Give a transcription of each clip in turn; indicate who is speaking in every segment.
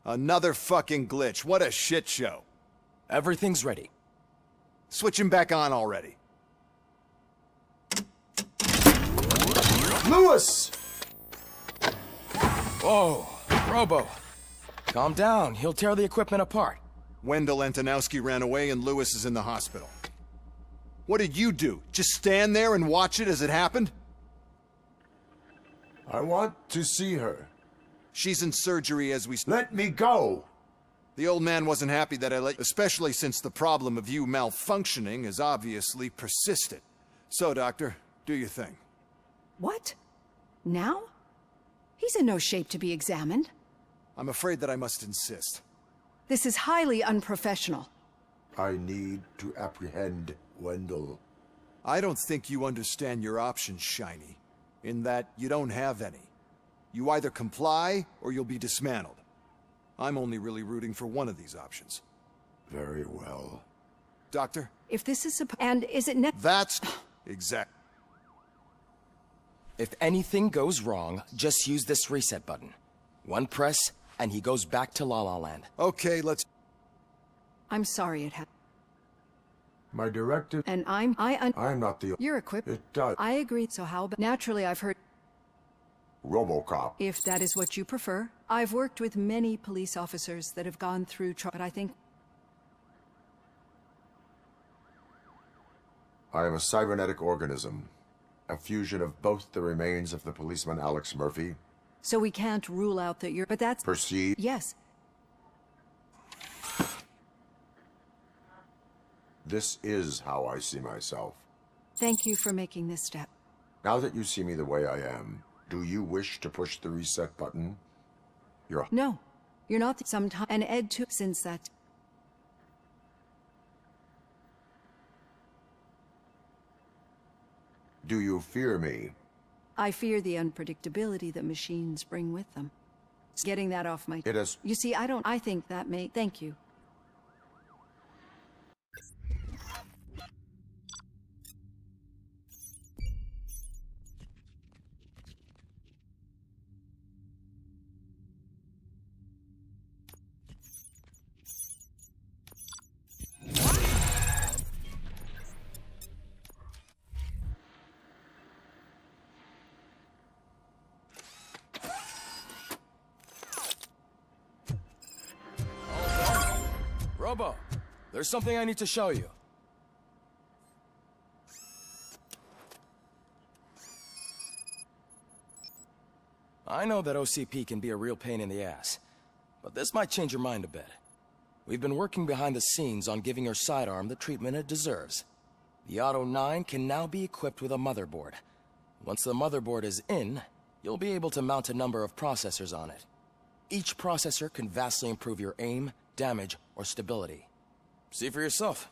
Speaker 1: Another fucking glitch. What a shit show.
Speaker 2: Everything's ready.
Speaker 1: Switch him back on already.
Speaker 3: Lewis!
Speaker 2: Whoa, Robo. Calm down, he'll tear the equipment apart.
Speaker 1: Wendell Antonowski ran away and Lewis is in the hospital. What did you do? Just stand there and watch it as it happened?
Speaker 3: I want to see her.
Speaker 1: She's in surgery as we...
Speaker 3: Let me go!
Speaker 1: The old man wasn't happy that I let... Especially since the problem of you malfunctioning has obviously persisted. So, Doctor, do your thing.
Speaker 4: What? Now? He's in no shape to be examined.
Speaker 1: I'm afraid that I must insist.
Speaker 4: This is highly unprofessional.
Speaker 3: I need to apprehend Wendell.
Speaker 1: I don't think you understand your options, Shiny. In that you don't have any. You either comply, or you'll be dismantled. I'm only really rooting for one of these options.
Speaker 3: Very well.
Speaker 1: Doctor?
Speaker 4: If this is and is it
Speaker 1: That's... exact.
Speaker 2: If anything goes wrong, just use this reset button. One press, and he goes back to La La Land.
Speaker 1: Okay, let's...
Speaker 4: I'm sorry it happened.
Speaker 3: My directive...
Speaker 4: And I'm
Speaker 3: not the...
Speaker 4: You're equipped.
Speaker 3: It does.
Speaker 4: I agree, so how about... Naturally, I've heard...
Speaker 3: Robocop.
Speaker 4: If that is what you prefer. I've worked with many police officers that have gone through but I think...
Speaker 3: I am a cybernetic organism. A fusion of both the remains of the policeman Alex Murphy...
Speaker 4: So we can't rule out that you're... But that's...
Speaker 3: Perceived...
Speaker 4: Yes.
Speaker 3: This is how I see myself.
Speaker 4: Thank you for making this step.
Speaker 3: Now that you see me the way I am, do you wish to push the reset button?
Speaker 4: No. You're not sometime... And Ed too, since that...
Speaker 3: Do you fear me?
Speaker 4: I fear the unpredictability that machines bring with them. Getting that off my...
Speaker 3: It is...
Speaker 4: You see, I think that may... Thank you.
Speaker 2: Robo, there's something I need to show you. I know that OCP can be a real pain in the ass, but this might change your mind a bit. We've been working behind the scenes on giving your sidearm the treatment it deserves. The Auto 9 can now be equipped with a motherboard. Once the motherboard is in, you'll be able to mount a number of processors on it. Each processor can vastly improve your aim, damage, or stability. See for yourself.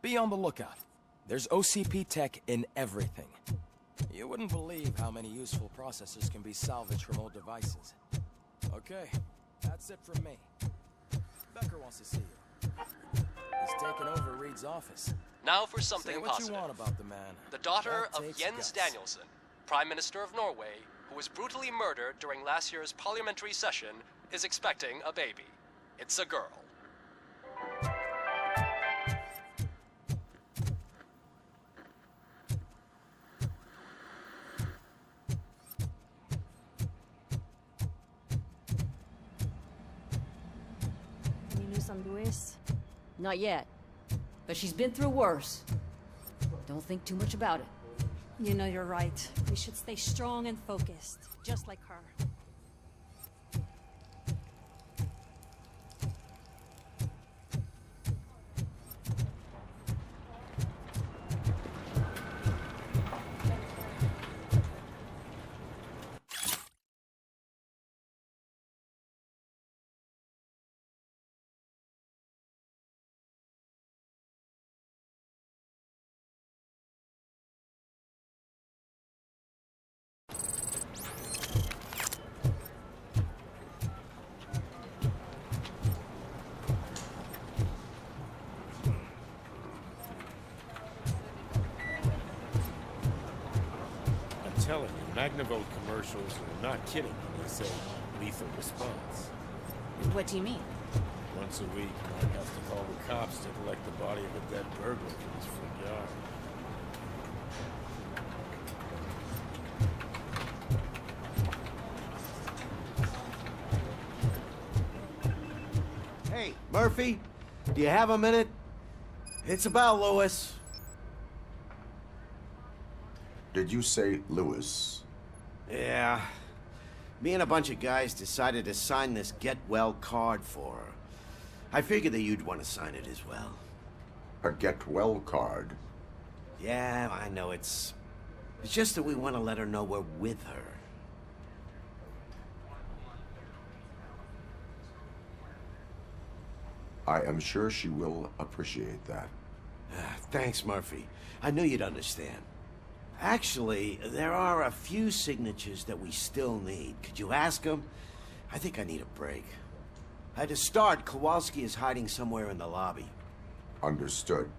Speaker 2: Be on the lookout. There's OCP tech in everything. You wouldn't believe how many useful processors can be salvaged from old devices. Okay, that's it from me. Becker wants to see you. He's taken over Reed's office.
Speaker 5: Now for something
Speaker 2: Say what
Speaker 5: positive.
Speaker 2: you want about the man.
Speaker 5: The daughter
Speaker 2: That
Speaker 5: of
Speaker 2: takes
Speaker 5: Jens
Speaker 2: guts.
Speaker 5: Danielson, Prime Minister of Norway, who was brutally murdered during last year's parliamentary session, is expecting a baby. It's a girl.
Speaker 6: Any news on Luis?
Speaker 7: Not yet. But she's been through worse. Don't think too much about it.
Speaker 6: You know you're right. We should stay strong and focused, just like her.
Speaker 8: I'm telling you, Magnavolt commercials are not kidding when they say lethal response.
Speaker 7: What do you mean?
Speaker 8: Once a week, Mark has to call the cops to collect the body of a dead burglar from his front yard.
Speaker 9: Hey, Murphy, do you have a minute? It's about Lewis.
Speaker 3: Did you say Lewis?
Speaker 9: Yeah. Me and a bunch of guys decided to sign this get well card for her. I figured that you'd want to sign it as well.
Speaker 3: A get well card?
Speaker 9: Yeah, I know it's just that we want to let her know we're with her.
Speaker 3: I am sure she will appreciate that.
Speaker 9: Thanks, Murphy. I knew you'd understand. Actually, there are a few signatures that we still need. Could you ask them? I think I need a break. To start, Kowalski is hiding somewhere in the lobby.
Speaker 3: Understood.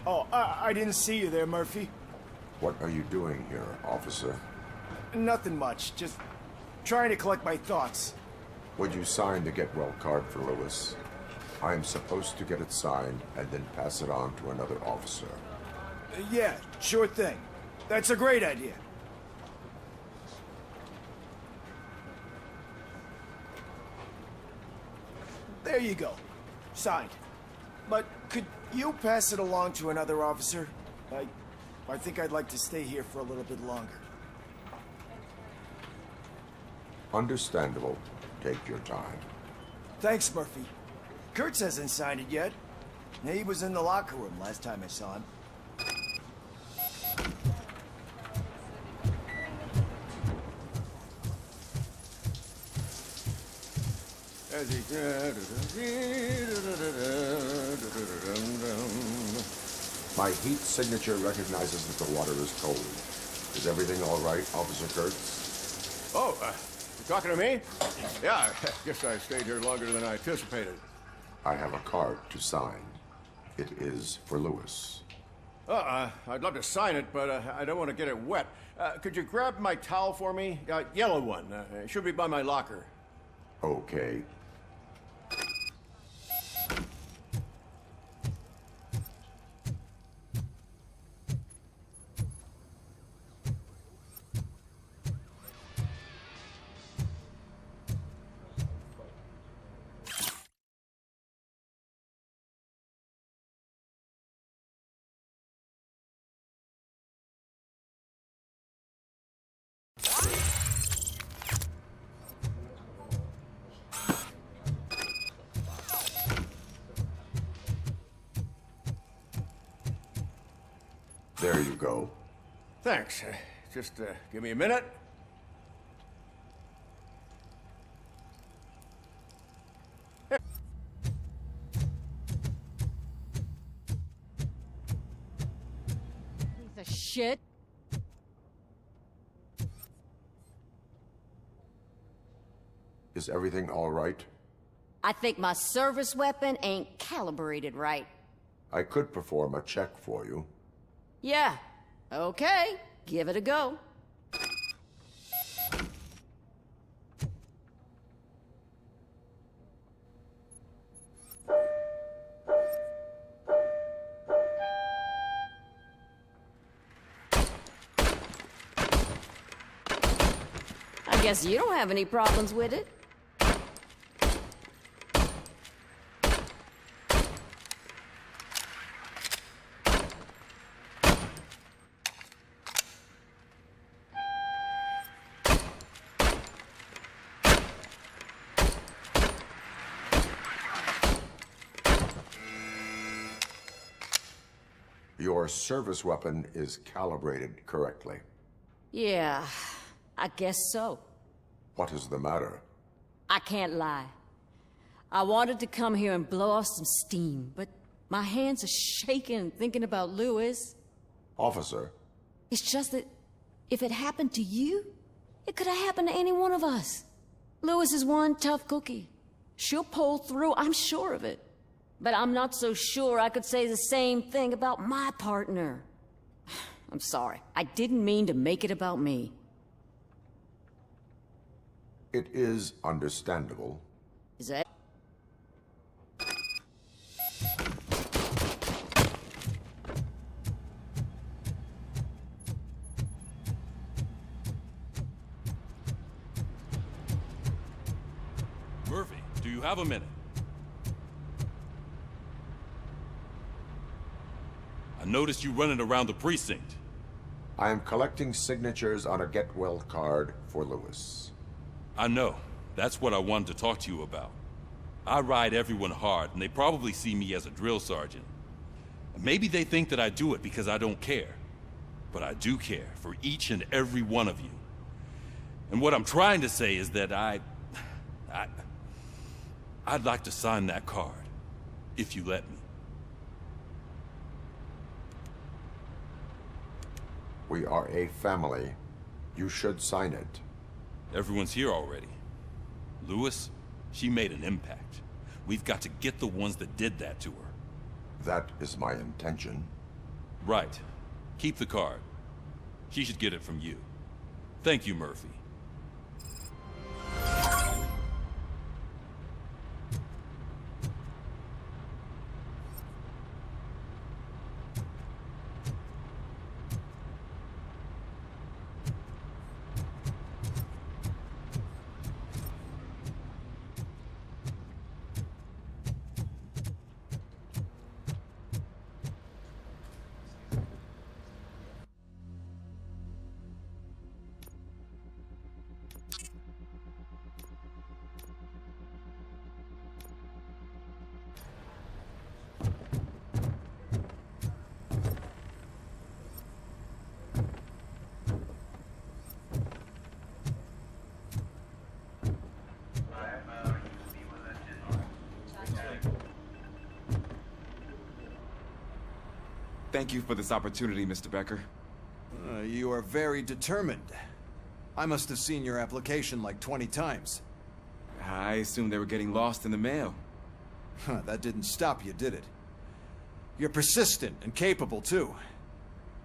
Speaker 10: Oh, I didn't see you there, Murphy.
Speaker 3: What are you doing here, officer?
Speaker 10: Nothing much, just trying to collect my thoughts.
Speaker 3: Would you sign the get well card for Lewis? I am supposed to get it signed and then pass it on to another officer.
Speaker 10: Yeah, sure thing. That's a great idea. There you go. Signed. But could you pass it along to another officer? I think I'd like to stay here for a little bit longer.
Speaker 3: Understandable. Take your time.
Speaker 10: Thanks, Murphy. Kurtz hasn't signed it yet. He was in the locker room last time I saw him.
Speaker 3: My heat signature recognizes that the water is cold. Is everything all right, Officer Kurtz?
Speaker 11: Oh, you talking to me? Yeah, I guess I stayed here longer than I anticipated.
Speaker 3: I have a card to sign. It is for Lewis.
Speaker 11: I'd love to sign it, but I don't want to get it wet. Could you grab my towel for me? Yellow one. It should be by my locker.
Speaker 3: Okay. There you go.
Speaker 11: Thanks. Just give me a minute.
Speaker 7: Piece of shit.
Speaker 3: Is everything all right?
Speaker 7: I think my service weapon ain't calibrated right.
Speaker 3: I could perform a check for you.
Speaker 7: Yeah. Okay. Give it a go. I guess you don't have any problems with it.
Speaker 3: Your service weapon is calibrated correctly.
Speaker 7: Yeah, I guess so.
Speaker 3: What is the matter?
Speaker 7: I can't lie. I wanted to come here and blow off some steam, but my hands are shaking thinking about Lewis.
Speaker 3: Officer.
Speaker 7: It's just that if it happened to you, it could have happened to any one of us. Lewis is one tough cookie. She'll pull through, I'm sure of it. But I'm not so sure I could say the same thing about my partner. I'm sorry. I didn't mean to make it about me.
Speaker 3: It is understandable.
Speaker 7: Is that?
Speaker 12: Murphy, do you have a minute? I noticed you running around the precinct.
Speaker 3: I am collecting signatures on a get-well card for Lewis.
Speaker 12: I know. That's what I wanted to talk to you about. I ride everyone hard, and they probably see me as a drill sergeant. Maybe they think that I do it because I don't care. But I do care for each and every one of you. And what I'm trying to say is that I'd like to sign that card, if you let me.
Speaker 3: We are a family. You should sign it.
Speaker 12: Everyone's here already. Lewis, she made an impact. We've got to get the ones that did that to her.
Speaker 3: That is my intention.
Speaker 12: Right. Keep the card. She should get it from you. Thank you, Murphy.
Speaker 13: Thank you for this opportunity, Mr. Becker.
Speaker 1: You are very determined. I must have seen your application like 20 times.
Speaker 13: I assumed they were getting lost in the mail.
Speaker 1: That didn't stop you, did it? You're persistent and capable, too.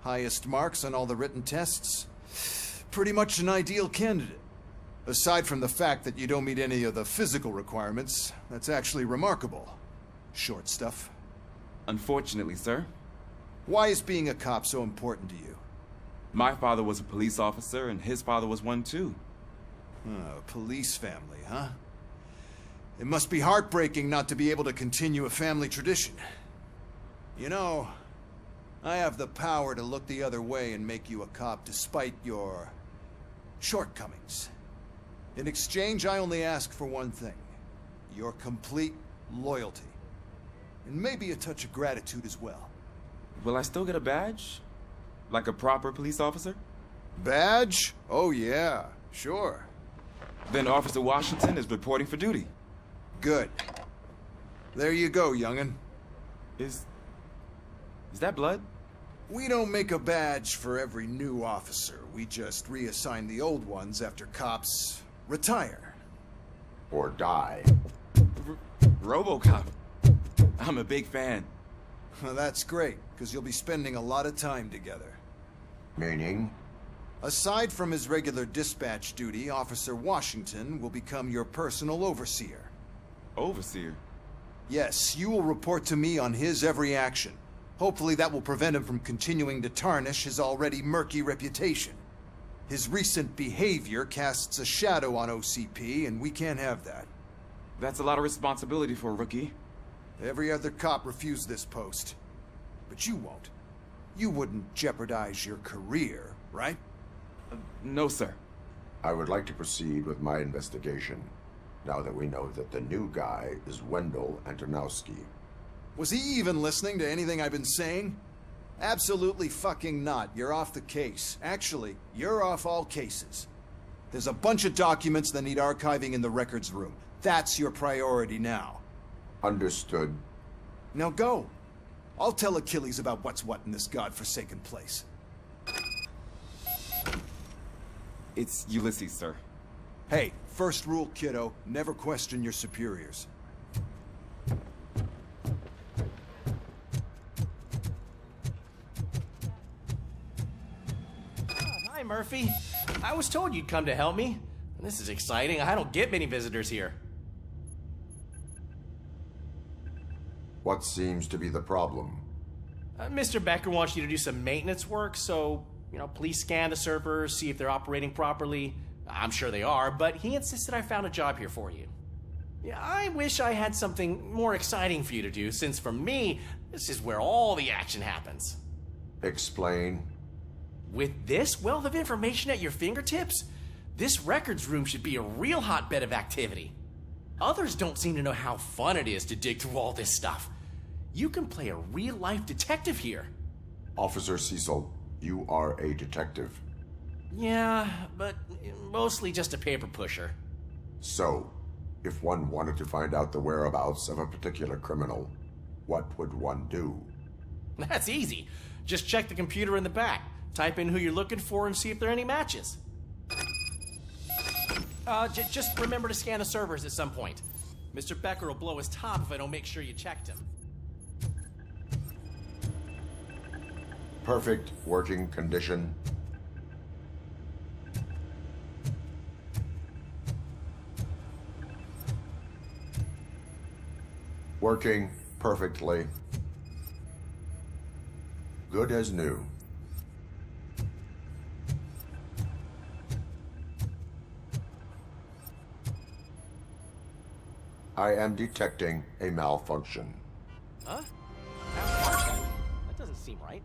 Speaker 1: Highest marks on all the written tests. Pretty much an ideal candidate. Aside from the fact that you don't meet any of the physical requirements, that's actually remarkable. Short stuff.
Speaker 13: Unfortunately, sir.
Speaker 1: Why is being a cop so important to you?
Speaker 13: My father was a police officer, and his father was one, too.
Speaker 1: A police family, huh? It must be heartbreaking not to be able to continue a family tradition. You know, I have the power to look the other way and make you a cop despite your shortcomings. In exchange, I only ask for one thing. Your complete loyalty. And maybe a touch of gratitude as well.
Speaker 13: Will I still get a badge? Like a proper police officer?
Speaker 1: Badge? Oh yeah, sure.
Speaker 13: Then Officer Washington is reporting for duty.
Speaker 1: Good. There you go, young'un.
Speaker 13: Is that blood?
Speaker 1: We don't make a badge for every new officer. We just reassign the old ones after cops retire.
Speaker 3: Or die.
Speaker 13: Robocop. I'm a big fan.
Speaker 1: Well, that's great, because you'll be spending a lot of time together.
Speaker 3: Meaning?
Speaker 1: Aside from his regular dispatch duty, Officer Washington will become your personal overseer.
Speaker 13: Overseer?
Speaker 1: Yes, you will report to me on his every action. Hopefully that will prevent him from continuing to tarnish his already murky reputation. His recent behavior casts a shadow on OCP, and we can't have that.
Speaker 13: That's a lot of responsibility for a rookie.
Speaker 1: Every other cop refused this post. But you won't. You wouldn't jeopardize your career, right?
Speaker 13: No, sir.
Speaker 3: I would like to proceed with my investigation, now that we know that the new guy is Wendell Antonowski.
Speaker 1: Was he even listening to anything I've been saying? Absolutely fucking not. You're off the case. Actually, you're off all cases. There's a bunch of documents that need archiving in the records room. That's your priority now.
Speaker 3: Understood.
Speaker 1: Now go. I'll tell Achilles about what's what in this godforsaken place.
Speaker 13: It's Ulysses, sir.
Speaker 1: Hey, first rule, kiddo, never question your superiors.
Speaker 5: Hi, Murphy. I was told you'd come to help me. This is exciting. I don't get many visitors here.
Speaker 3: What seems to be the problem?
Speaker 5: Mr. Becker wants you to do some maintenance work, so, please scan the servers, see if they're operating properly. I'm sure they are, but he insisted I found a job here for you. Yeah, I wish I had something more exciting for you to do, since for me, this is where all the action happens.
Speaker 3: Explain.
Speaker 5: With this wealth of information at your fingertips, this records room should be a real hotbed of activity. Others don't seem to know how fun it is to dig through all this stuff. You can play a real-life detective here.
Speaker 3: Officer Cecil, you are a detective.
Speaker 5: Yeah, but mostly just a paper pusher.
Speaker 3: So, if one wanted to find out the whereabouts of a particular criminal, what would one do?
Speaker 5: That's easy. Just check the computer in the back. Type in who you're looking for and see if there are any matches. Just remember to scan the servers at some point. Mr. Becker will blow his top if I don't make sure you checked him.
Speaker 3: Perfect working condition. Working perfectly. Good as new. I am detecting a malfunction.
Speaker 5: Huh? Malfunction? That doesn't seem right.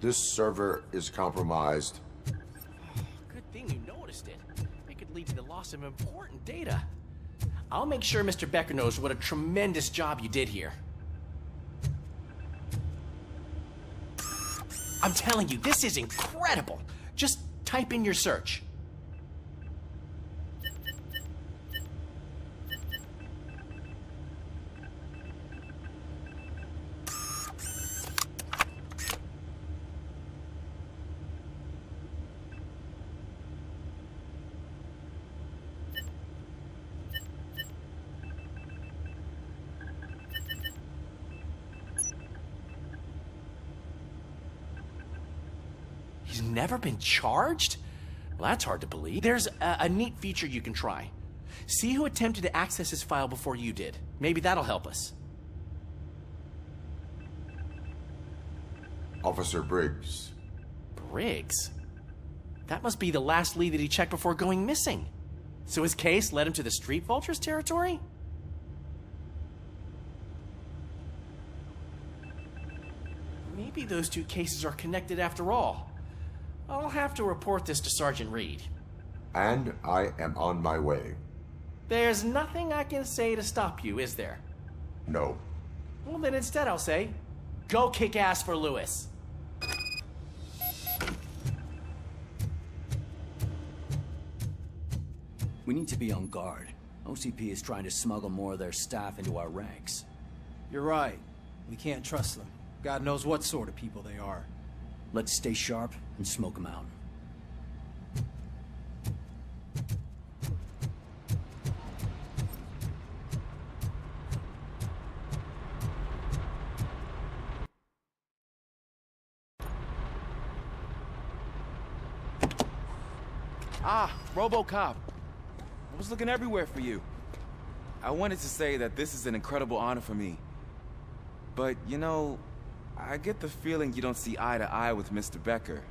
Speaker 3: This server is compromised.
Speaker 5: Good thing you noticed it. It could lead to the loss of important data. I'll make sure Mr. Becker knows what a tremendous job you did here. I'm telling you, this is incredible. Just type in your search. He's never been charged? Well, that's hard to believe. There's a neat feature you can try. See who attempted to access his file before you did. Maybe that'll help us.
Speaker 3: Officer Briggs.
Speaker 5: Briggs? That must be the last lead that he checked before going missing. So his case led him to the Street Vultures territory? Maybe those two cases are connected after all. I'll have to report this to Sergeant Reed.
Speaker 3: And I am on my way.
Speaker 5: There's nothing I can say to stop you, is there?
Speaker 3: No.
Speaker 5: Well, then instead I'll say, go kick ass for Lewis.
Speaker 14: We need to be on guard. OCP is trying to smuggle more of their staff into our ranks.
Speaker 15: You're right. We can't trust them. God knows what sort of people they are.
Speaker 14: Let's stay sharp and smoke them out.
Speaker 13: Ah, Robocop. I was looking everywhere for you. I wanted to say that this is an incredible honor for me. But, you know, I get the feeling you don't see eye to eye with Mr. Becker.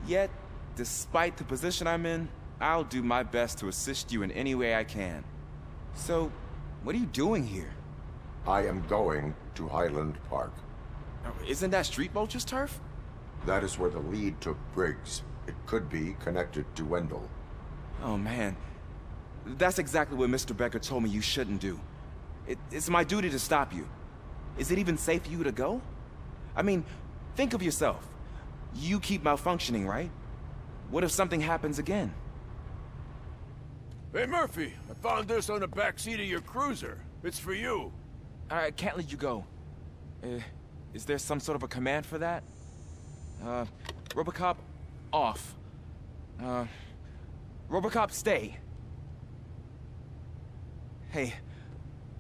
Speaker 13: Yet, despite the position I'm in, I'll do my best to assist you in any way I can. So, what are you doing here?
Speaker 3: I am going to Highland Park.
Speaker 13: Isn't that Street Vulture's turf?
Speaker 3: That is where the lead took Briggs. It could be connected to Wendell.
Speaker 13: Oh, man. That's exactly what Mr. Becker told me you shouldn't do. It's my duty to stop you. Is it even safe for you to go? I mean, think of yourself. You keep malfunctioning, right? What if something happens again?
Speaker 11: Hey, Murphy, I found this on the back seat of your cruiser. It's for you.
Speaker 13: I can't let you go. Is there some sort of a command for that? Robocop, off. Robocop, stay. Hey,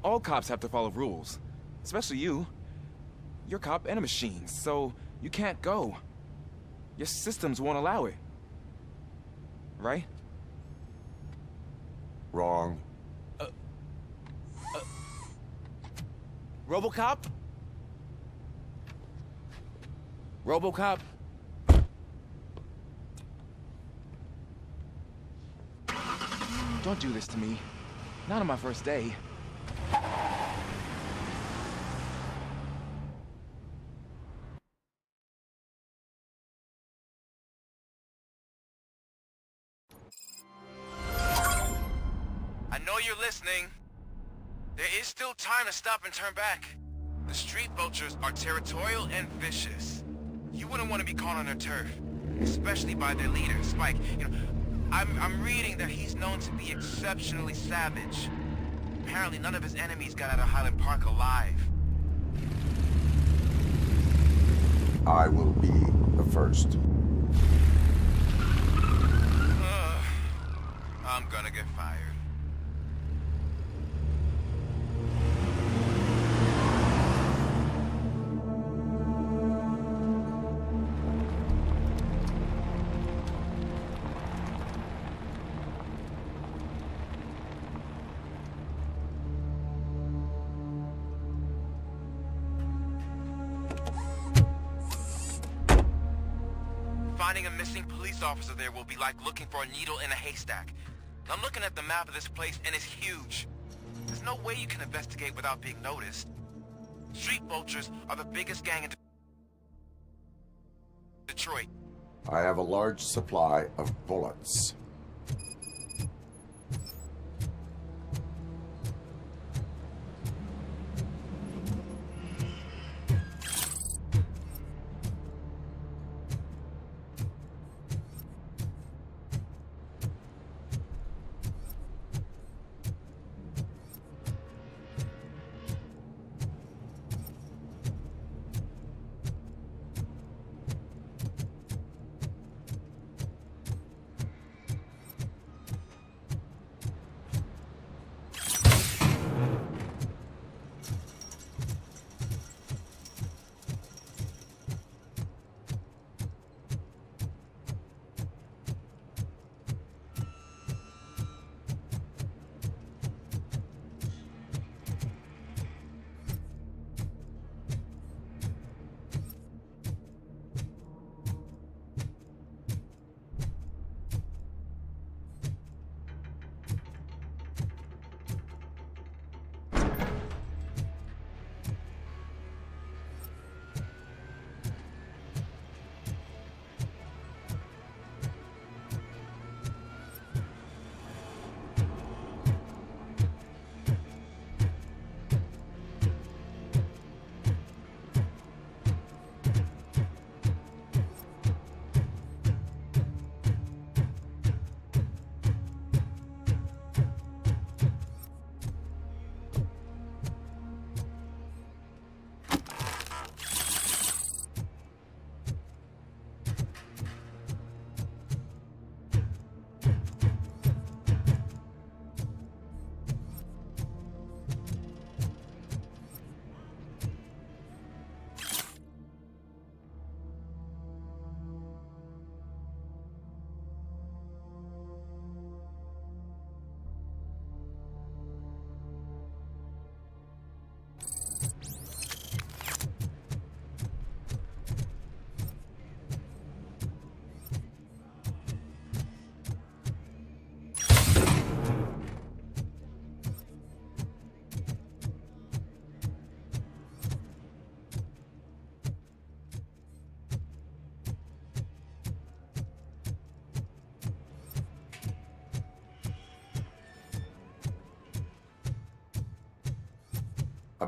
Speaker 13: all cops have to follow rules. Especially you. You're a cop and a machine, so you can't go. Your systems won't allow it. Right?
Speaker 3: Wrong.
Speaker 13: Robocop? Robocop? Don't do this to me. Not on my first day.
Speaker 16: I know you're listening. There is still time to stop and turn back. The street vultures are territorial and vicious. You wouldn't want to be caught on their turf, especially by their leader, Spike. You know, I'm reading that he's known to be exceptionally savage. Apparently none of his enemies got out of Highland Park alive.
Speaker 3: I will be the first.
Speaker 16: I'm gonna get fired. Finding a missing police officer there will be like looking for a needle in a haystack. I'm looking at the map of this place and it's huge. There's no way you can investigate without being noticed. Street vultures are the biggest gang in Detroit.
Speaker 3: I have a large supply of bullets.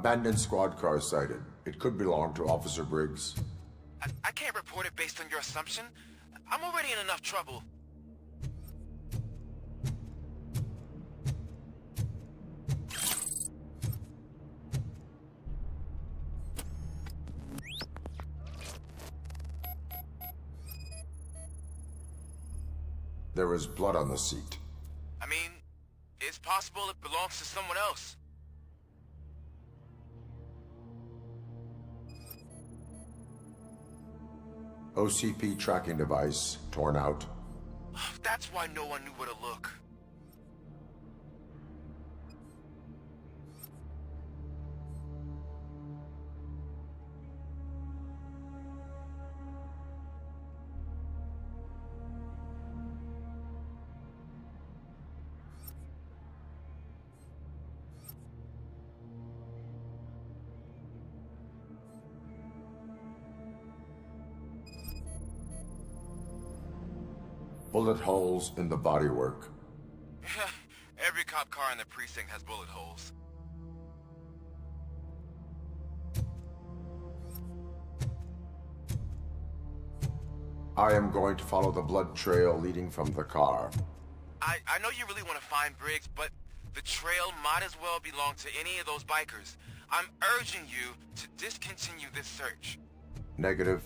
Speaker 3: Abandoned squad car sighted. It could belong to Officer Briggs.
Speaker 16: I can't report it based on your assumption. I'm already in enough trouble.
Speaker 3: There is blood on the seat.
Speaker 16: I mean, it's possible it belongs to someone else.
Speaker 3: OCP tracking device torn out.
Speaker 16: That's why no one knew where to look.
Speaker 3: Bullet holes in the bodywork.
Speaker 16: Every cop car in the precinct has bullet holes.
Speaker 3: I am going to follow the blood trail leading from the car.
Speaker 16: I know you really want to find Briggs, but the trail might as well belong to any of those bikers. I'm urging you to discontinue this search.
Speaker 3: Negative.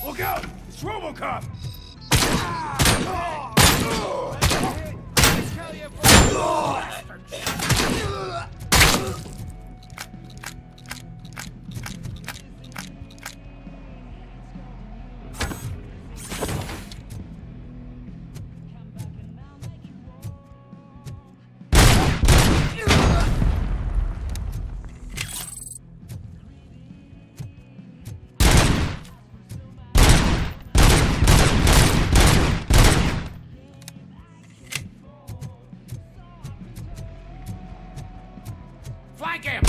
Speaker 11: Look out! It's Robocop!
Speaker 9: Flank him!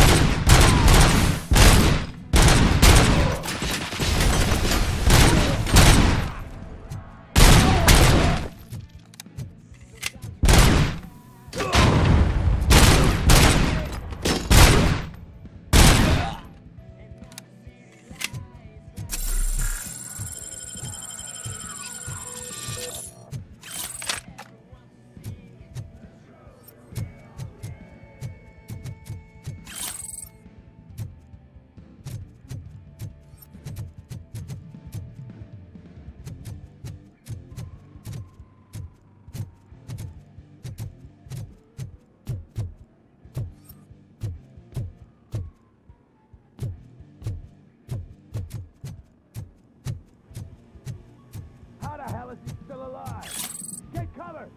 Speaker 11: How the hell is he still alive? Get cover!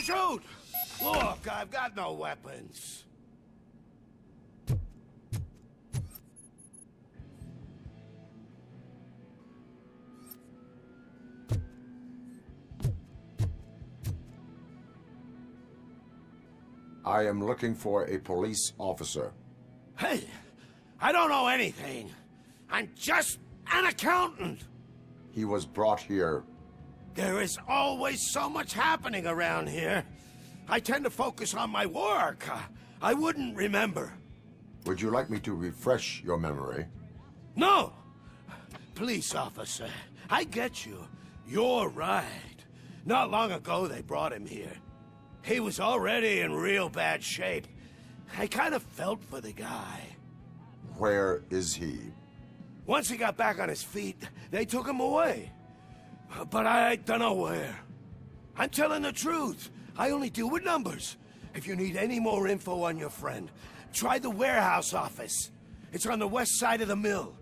Speaker 9: Shoot! Look, I've got no weapons.
Speaker 3: I am looking for a police officer.
Speaker 9: Hey, I don't know anything. I'm just an accountant.
Speaker 3: He was brought here.
Speaker 9: There is always so much happening around here. I tend to focus on my work. I wouldn't remember.
Speaker 3: Would you like me to refresh your memory?
Speaker 9: No! Police officer, I get you. You're right. Not long ago they brought him here. He was already in real bad shape. I kind of felt for the guy.
Speaker 3: Where is he?
Speaker 9: Once he got back on his feet, they took him away. But I don't know where. I'm telling the truth. I only deal with numbers. If you need any more info on your friend, try the warehouse office. It's on the west side of the mill.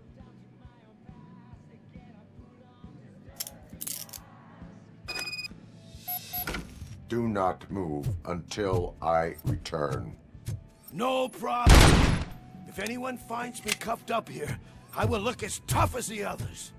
Speaker 3: Do not move until I return.
Speaker 9: No problem. If anyone finds me cuffed up here, I will look as tough as the others.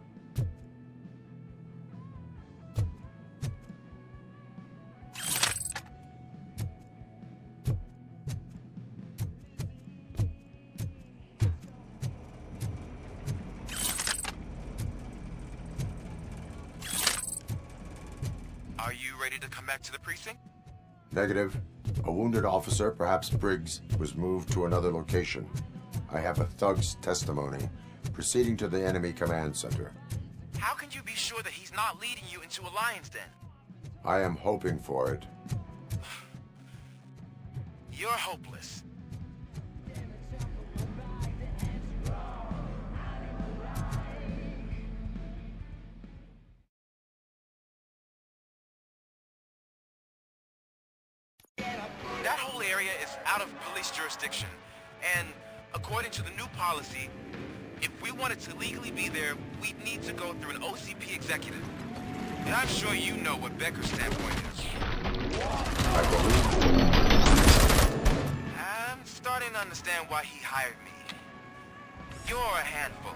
Speaker 16: Are you ready to come back to the precinct?
Speaker 3: Negative. A wounded officer, perhaps Briggs, was moved to another location. I have a thug's testimony, proceeding to the enemy command center.
Speaker 16: How can you be sure that he's not leading you into a lion's den?
Speaker 3: I am hoping for it.
Speaker 16: You're hopeless. That whole area is out of police jurisdiction, and according to the new policy, if we wanted to legally be there, we'd need to go through an OCP executive. And I'm sure you know what Becker's standpoint is.
Speaker 3: I believe.
Speaker 16: I'm starting to understand why he hired me. You're a handful.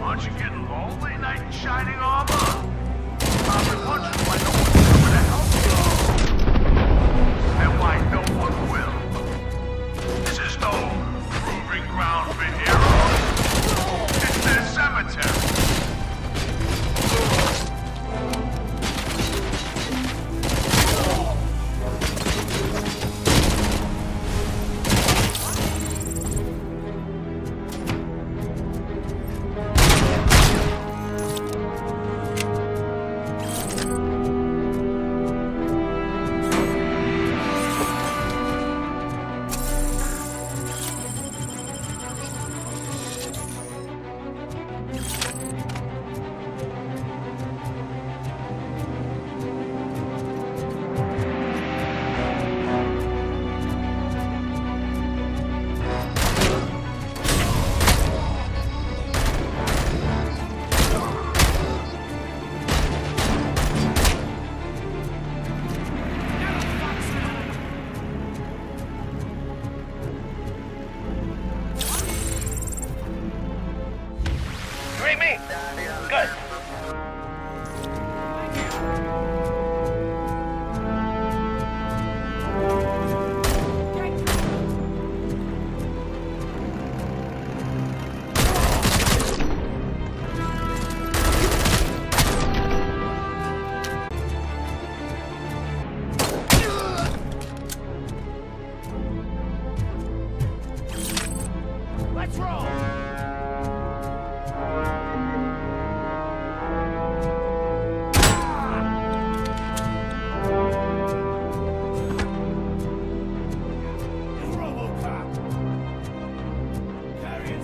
Speaker 17: Aren't you getting lonely, knight in shining armor? I've been wondering why no one's coming to help you. And why no one will. This is no proving ground for heroes. It's their cemetery. Good. Let's roll! Robocop! Carrying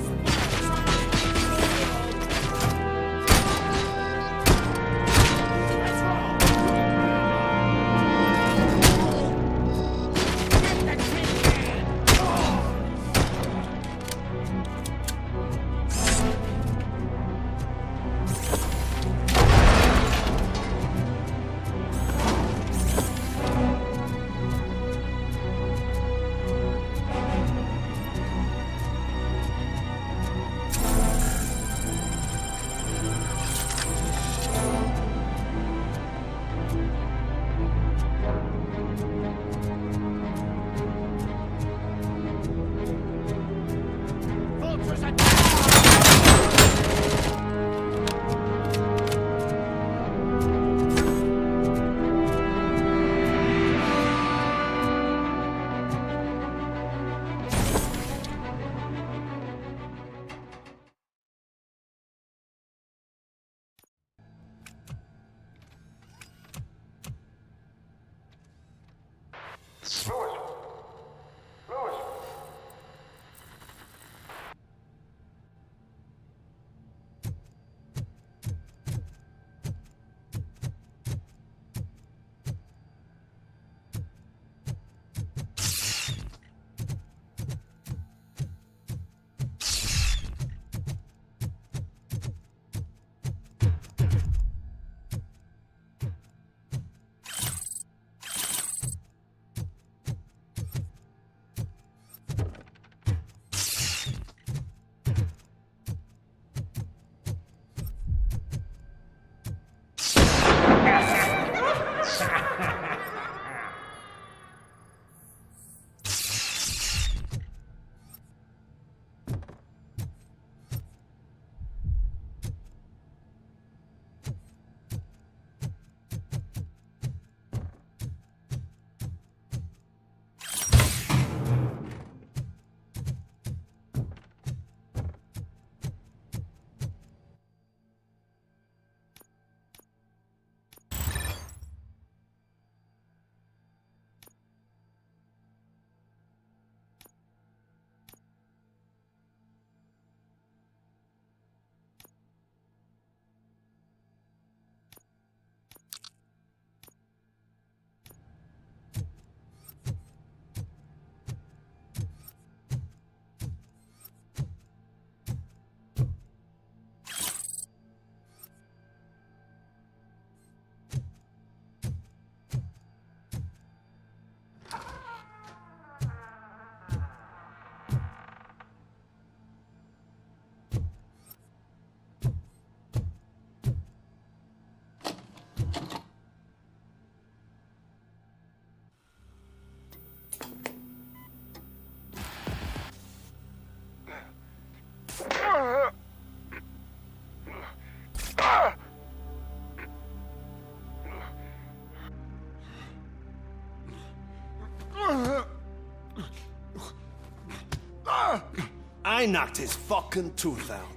Speaker 9: I knocked his fucking tooth out.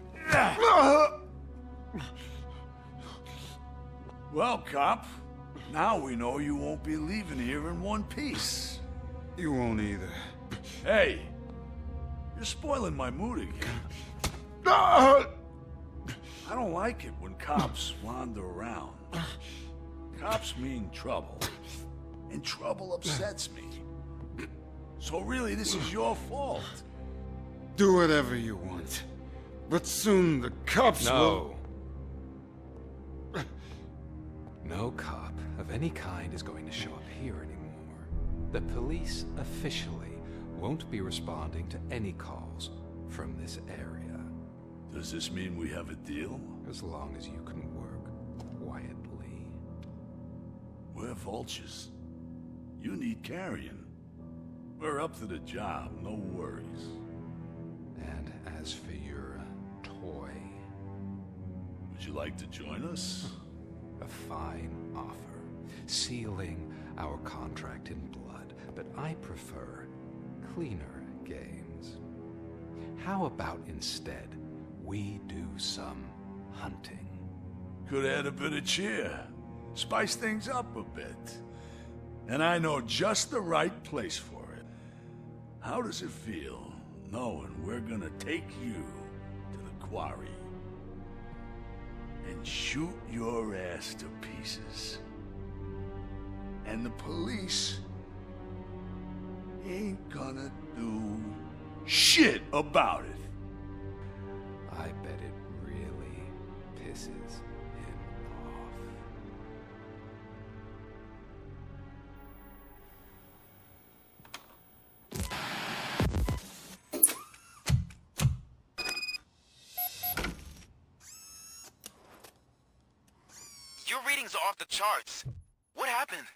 Speaker 17: Well, cop, now we know you won't be leaving here in one piece.
Speaker 18: You won't either.
Speaker 17: Hey, you're spoiling my mood again. I don't like it when cops wander around. Cops mean trouble, and trouble upsets me. So really, this is your fault.
Speaker 18: Do whatever you want. But soon the cops will...
Speaker 19: No cop of any kind is going to show up here anymore. The police officially won't be responding to any calls from this area.
Speaker 17: Does this mean we have a deal?
Speaker 19: As long as you can work quietly.
Speaker 17: We're vultures. You need carrion. We're up to the job, no worries.
Speaker 19: And as for your toy...
Speaker 17: Would you like to join us?
Speaker 19: A fine offer, sealing our contract in blood, but I prefer cleaner games. How about instead we do some hunting?
Speaker 17: Could add a bit of cheer. Spice things up a bit. And I know just the right place for it. How does it feel knowing we're gonna take you to the quarry and shoot your ass to pieces? And the police ain't gonna do shit about it.
Speaker 19: I bet it really pisses him off.
Speaker 16: Your readings are off the charts. What happened?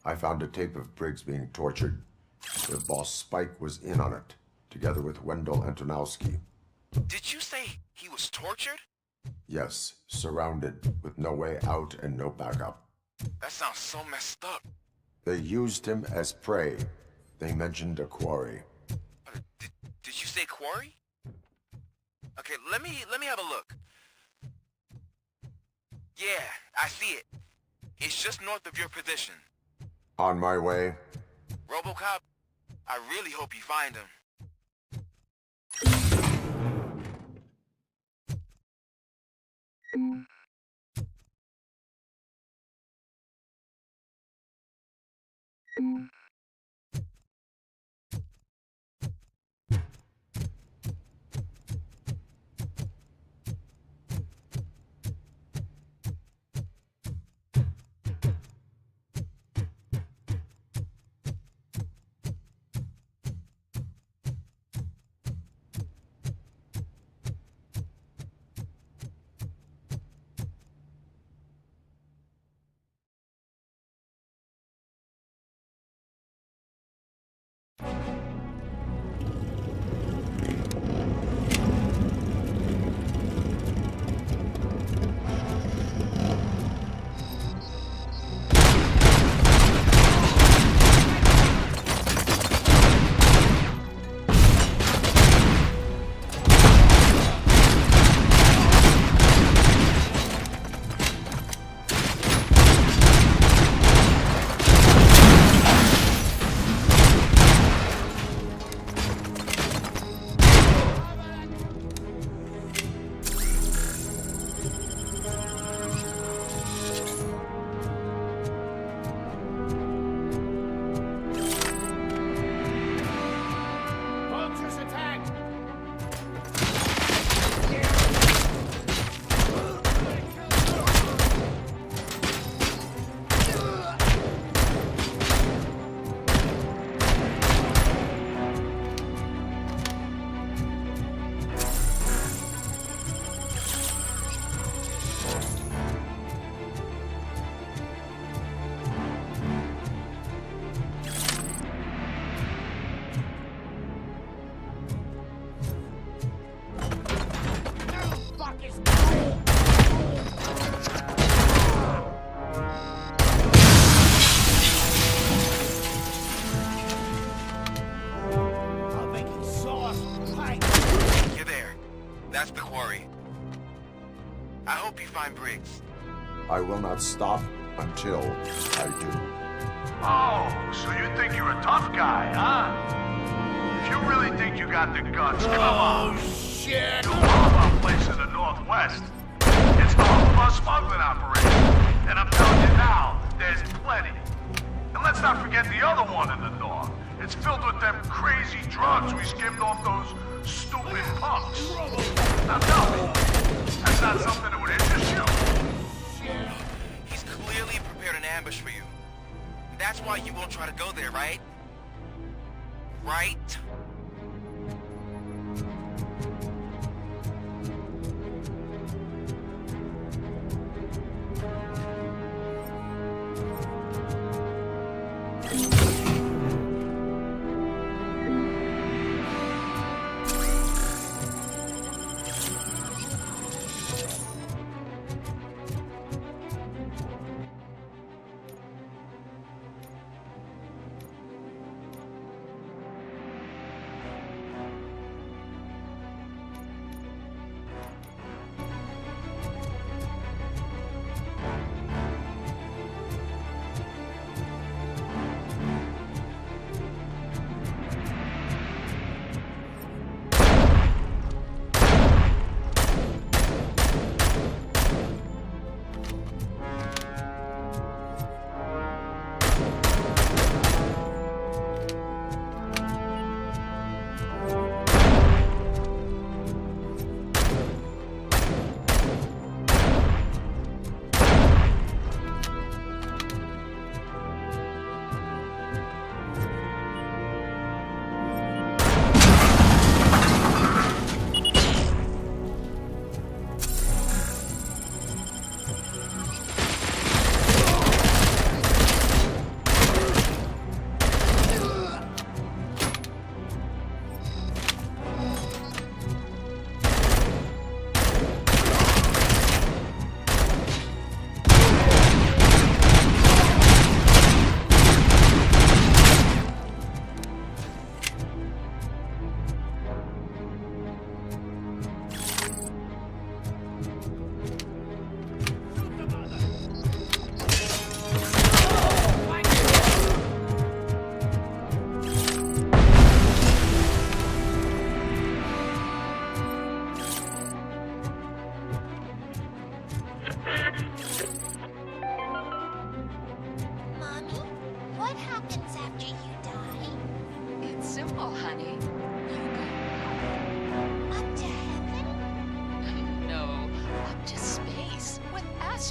Speaker 3: I found a tape of Briggs being tortured. Their boss Spike was in on it, together with Wendell Antonowski.
Speaker 16: Did you say he was tortured?
Speaker 3: Yes, surrounded, with no way out and no backup.
Speaker 16: That sounds so messed up.
Speaker 3: They used him as prey. They mentioned a quarry.
Speaker 16: Did you say quarry? Okay, let me have a look. Yeah, I see it. It's just north of your position.
Speaker 3: On my way.
Speaker 16: Robocop, I really hope you find him. That's the quarry. I hope you find Briggs.
Speaker 3: I will not stop until I do.
Speaker 17: Oh, so you think you're a tough guy, huh? If you really think you got the guts, come on. Shit! You love our place in the Northwest. It's the home of our smuggling operation. And I'm telling you now, there's plenty. And let's not forget the other one in the North. It's filled with them crazy drugs we skimmed off those stupid punks. Now tell me, that's not something that would interest you?
Speaker 16: He's clearly prepared an ambush for you. That's why you won't try to go there, right? Right?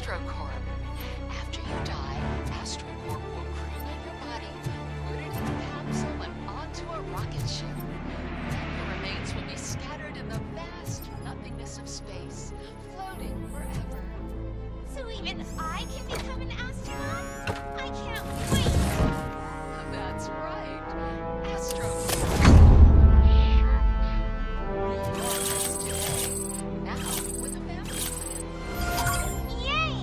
Speaker 20: AstroCorp. After you die, AstroCorp will cremate your body, put it in a capsule and onto a rocket ship. Your remains will be scattered in the vast nothingness of space, floating forever.
Speaker 21: So even I can become an astronaut? I can't wait!
Speaker 20: That's right. AstroCorp. Today, now with a family plan.
Speaker 21: Yay!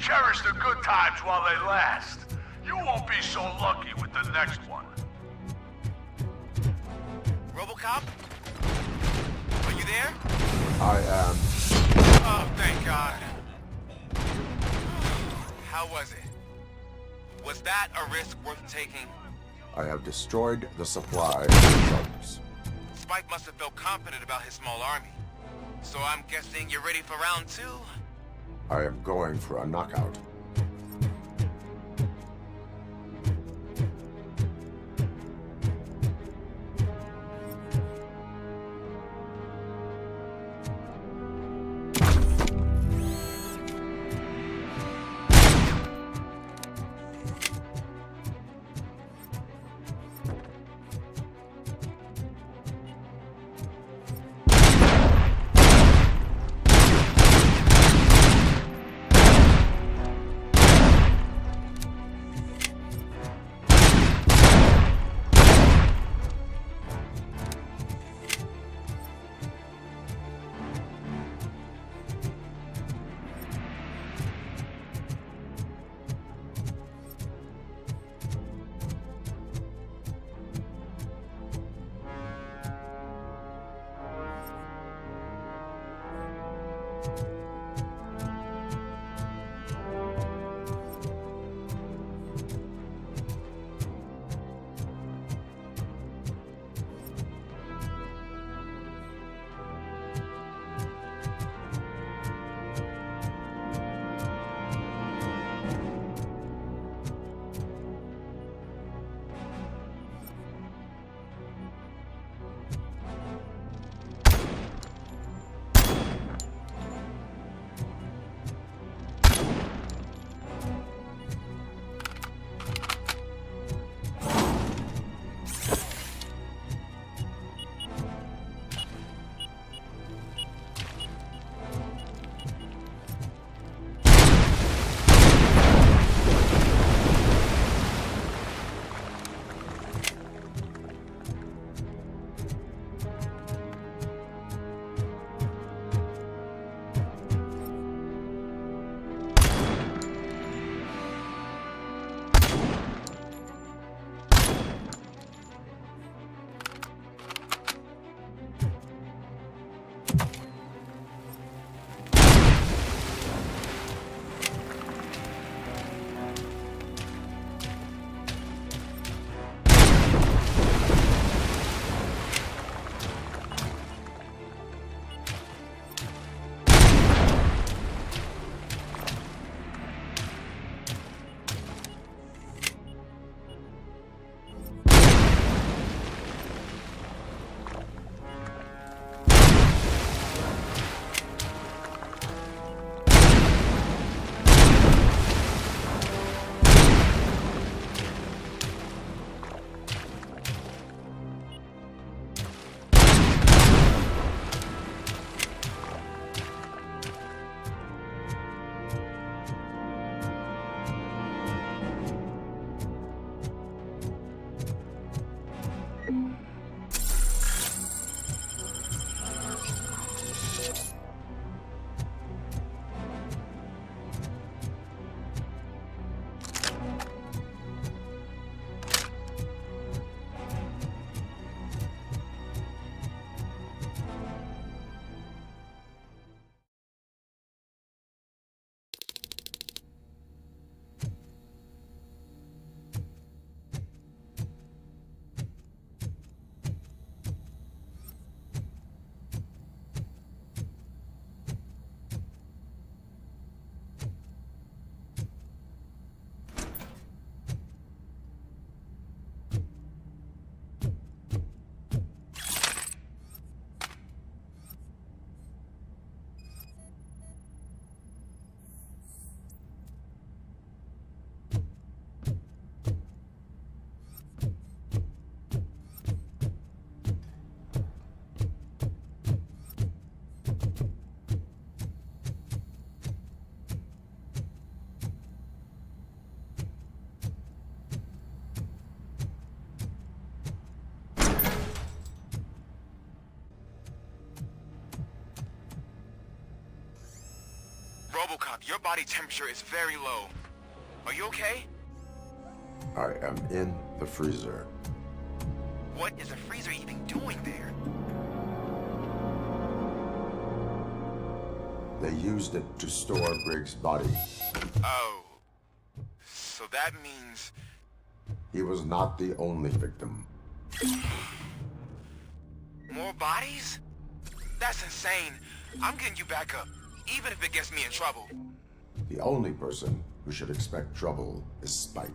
Speaker 17: Cherish the good times while they last. You won't be so lucky with the next one.
Speaker 16: Robocop? Are you there?
Speaker 3: I am.
Speaker 16: Oh, thank God. How was it? Was that a risk worth taking?
Speaker 3: I have destroyed the supply of drugs.
Speaker 16: Spike must have felt confident about his small army. So I'm guessing you're ready for round 2?
Speaker 3: I am going for a knockout.
Speaker 16: Robocop, your body temperature is very low. Are you okay?
Speaker 3: I am in the freezer.
Speaker 16: What is a freezer even doing there?
Speaker 3: They used it to store Briggs' body.
Speaker 16: Oh. So that means...
Speaker 3: He was not the only victim.
Speaker 16: More bodies? That's insane. I'm getting you back up, even if it gets me in trouble.
Speaker 3: The only person who should expect trouble is Spike.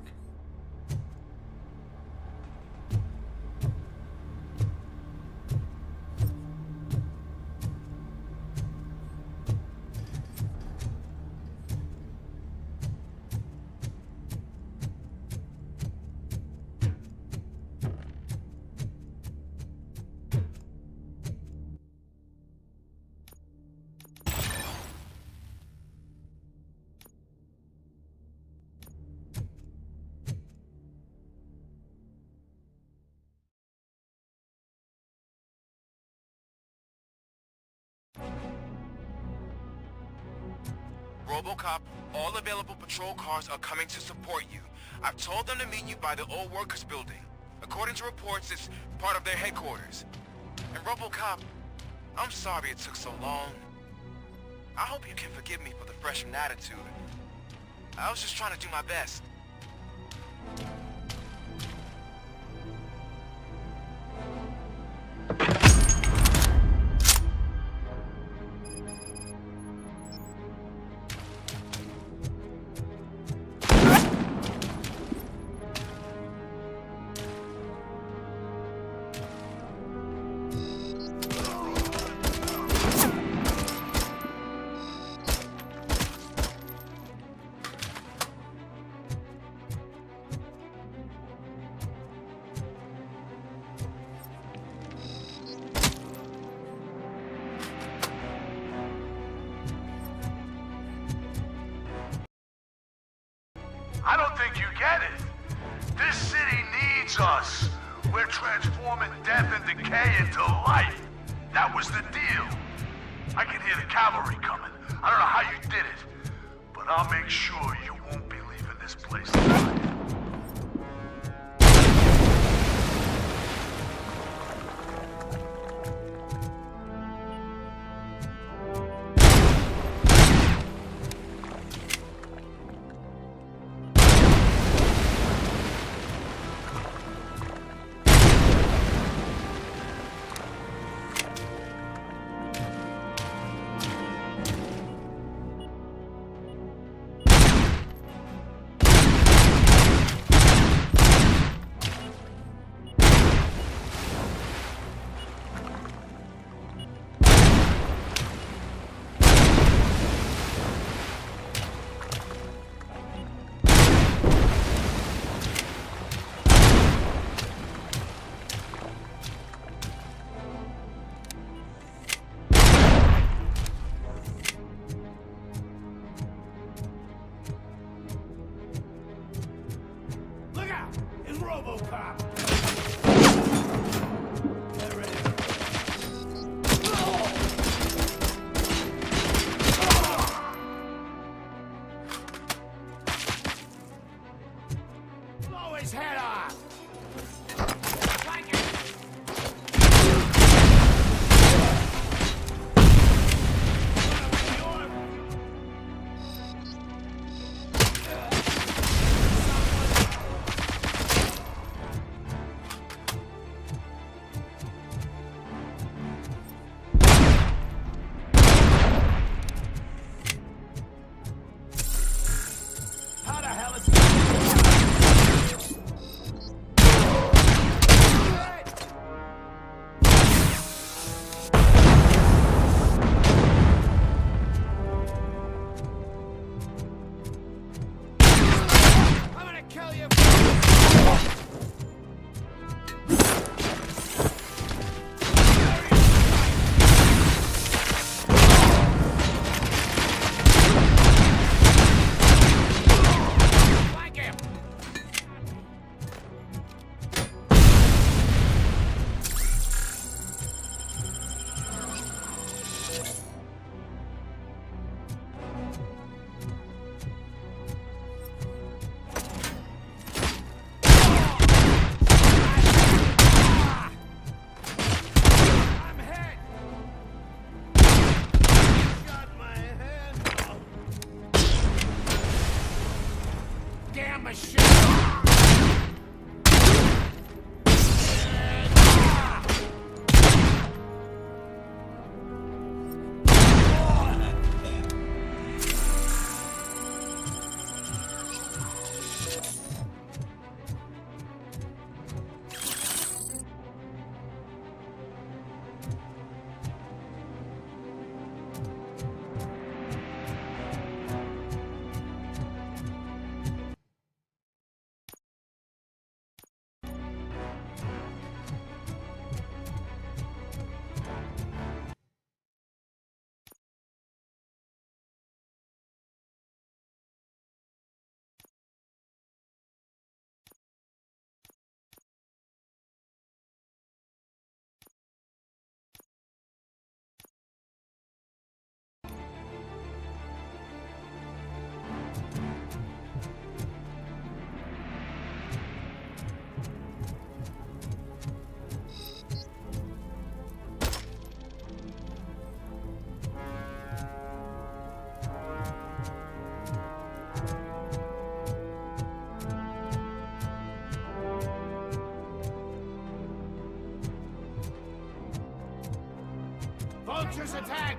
Speaker 16: Robocop, all available patrol cars are coming to support you. I've told them to meet you by the old workers building. According to reports, it's part of their headquarters. And Robocop, I'm sorry it took so long. I hope you can forgive me for the freshman attitude. I was just trying to do my best.
Speaker 17: I don't think you get it. This city needs us. We're transforming death and decay into life. That was the deal. I can hear the cavalry coming. I don't know how you did it, but I'll make sure you won't be leaving this place alive. Robocop! There it is. Blow his head off! Like it! vultures attack!